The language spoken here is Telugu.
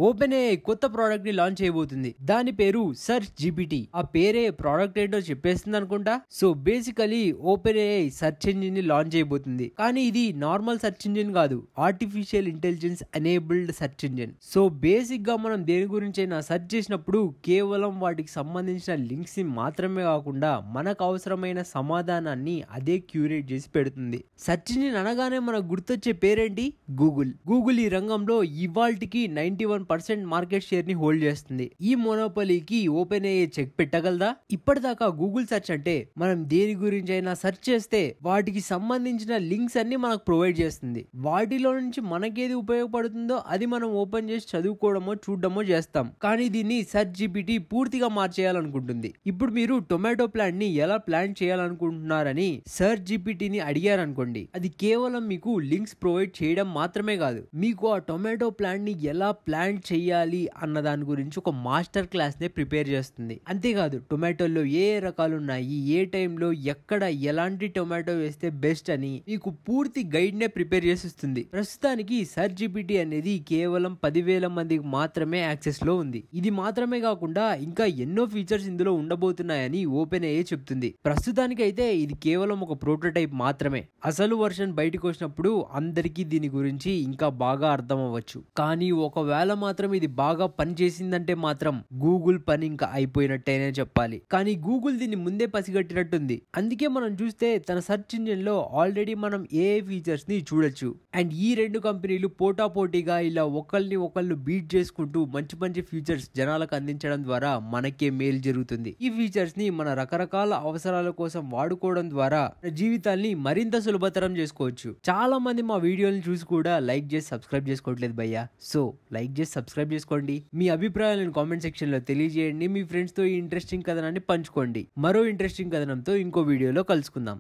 ఓపెన్ ఏఐ కొత్త ప్రోడక్ట్ ని లాంచ్ చేయబోతుంది. దాని పేరు సెర్చ్ జీపీటీ. ఆ పేరే ప్రోడక్ట్ ఏంటో చెప్పేస్తుంది అనుకుంటా. So basically open AI search engine ని లాంచ్ చేయబోతుంది. కానీ ఇది నార్మల్ సెర్చ్ ఇంజిన్ కాదు, artificial intelligence enabled search engine. So basic గా మనం దేని గురించి అయినా సెర్చ్ చేసినప్పుడు కేవలం వాటికి సంబంధించిన లింక్స్ ని మాత్రమే కాకుండా మనకు అవసరమైన సమాధానాన్ని అదే క్యూరేట్ చేసి పెడుతుంది. సెర్చ్ ఇంజిన్ అనగానే మనకు గుర్తొచ్చే పేరేంటి? గూగుల్ ఈ రంగంలో ఇవాల్టికి 91% మార్కెట్ షేర్ ని హోల్డ్ చేస్తుంది. ఈ మోనోపలీకి ఓపెన్ ఏఐ చెక్ పెట్టగలదా? ఇప్పటిదాకా గూగుల్ సెర్చ్ అంటే మనం దేని గురించి అయినా సెర్చ్ చేస్తే వాటికి సంబంధించిన లింక్స్ అన్ని మనకు ప్రొవైడ్ చేస్తుంది. వాటిలో నుంచి మనకేది ఉపయోగపడుతుందో అది మనం ఓపెన్ చేసి చదువుకోవడమో చూడడమో చేస్తాం. కానీ దీన్ని సెర్చ్ జీపీటీ పూర్తిగా మార్చేయాలనుకుంటుంది. ఇప్పుడు మీరు టొమాటో ప్లాంట్ ని ఎలా ప్లాన్ చేయాలనుకుంటున్నారని సెర్చ్ జీపీటీని అడిగారనుకోండి, అది కేవలం మీకు లింక్స్ ప్రొవైడ్ చేయడం మాత్రమే కాదు, మీకు ఆ టొమాటో ప్లాంట్ ని ఎలా ప్లాన్ చేయాలి అన్న దాని గురించి ఒక మాస్టర్ క్లాస్ నే ప్రిపేర్ చేస్తుంది. అంతేకాదు టొమాటోల్లో ఏ రకాలు ఉన్నాయి, ఏ టైంలో ఎక్కడ ఎలాంటి టొమాటో వేస్తే బెస్ట్ అని మీకు పూర్తి గైడ్ నే ప్రిపేర్ చేసిస్తుంది. ప్రస్తుతానికి సెర్చ్ జీపీటీ అనేది కేవలం 10,000 మందికి మాత్రమే యాక్సెస్ లో ఉంది. ఇది మాత్రమే కాకుండా ఇంకా ఎన్నో ఫీచర్స్ ఇందులో ఉండబోతున్నాయని ఓపెన్ ఏఐ చెప్తుంది. ప్రస్తుతానికి అయితే ఇది కేవలం ఒక ప్రోటోటైప్ మాత్రమే. అసలు వర్షన్ బయటకు వచ్చినప్పుడు అందరికీ దీని గురించి ఇంకా బాగా అర్థం అవ్వచ్చు. కానీ ఒకవేళ మాత్రం ఇది బాగా పని చేసిందంటే మాత్రం గూగుల్ పని ఇంకా అయిపోయినట్టేనే చెప్పాలి. కానీ గూగుల్ దీన్ని ముందే పసిగట్టినట్టుంది. అందుకే మనం చూస్తే తన సెర్చ్ ఇంజిన్ లో ఆల్రెడీ మనం ఏఐ ఫీచర్స్ ని చూడొచ్చు. అండ్ ఈ రెండు కంపెనీలు పోటాపోటీగా ఇలా ఒకళ్ళు బీట్ చేసుకుంటూ మంచి మంచి ఫీచర్స్ జనాలకు అందించడం ద్వారా మనకే మేలు జరుగుతుంది. ఈ ఫీచర్స్ ని మన రకరకాల అవసరాల కోసం వాడుకోవడం ద్వారా జీవితాల్ని మరింత సులభతరం చేసుకోవచ్చు. చాలా మంది మా వీడియోలను చూసి కూడా లైక్ చేసి సబ్స్క్రైబ్ చేసుకోవట్లేదు భయ్యా. సో లైక్ చేసి సబ్స్క్రైబ్ చేసుకోండి. మీ అభిప్రాయాలను కామెంట్ సెక్షన్ లో తెలియజేయండి. మీ ఫ్రెండ్స్ తో ఈ ఇంట్రెస్టింగ్ కథనాన్ని పంచుకోండి. మరో ఇంట్రెస్టింగ్ కథనంతో ఇంకో వీడియోలో కలుసుకుందాం.